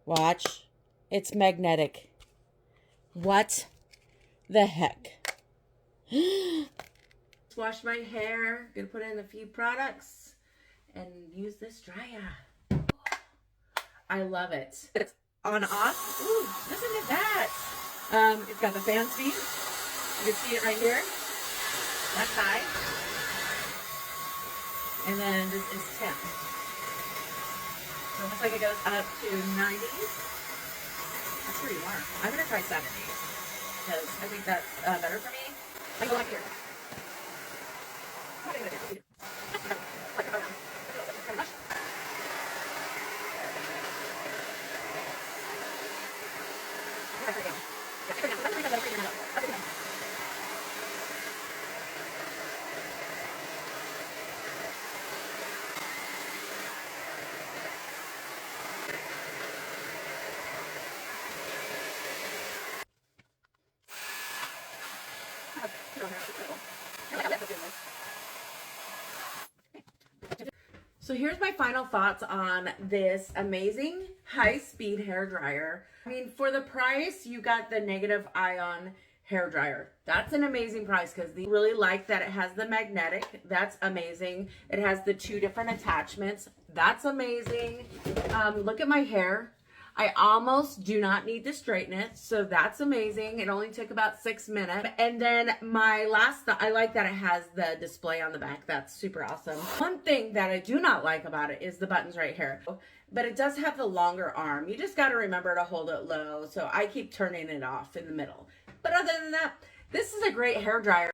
Watch. It's magnetic. What the heck? Wash my hair. Gonna put in a few products and use this dryer. I love it. It's on off. Ooh, listen to that. It's got the fan speed. You can see it right here. That's high. And then this is temp. So it looks like it goes up to 90s. That's pretty warm. I'm gonna try 70s because I think that's better for me. I go up here. So here's my final thoughts on this amazing high-speed hair dryer. I mean, for the price, you got the negative ion hair dryer. That's an amazing price because they really like that it has the magnetic. That's amazing. It has the 2 different attachments. That's amazing. Look at my hair. I almost do not need to straighten it, so that's amazing. It only took about 6 minutes. And then my last, I like that it has the display on the back. That's super awesome. One thing that I do not like about it is the buttons right here. But it does have the longer arm. You just got to remember to hold it low, so I keep turning it off in the middle. But other than that, this is a great hair dryer.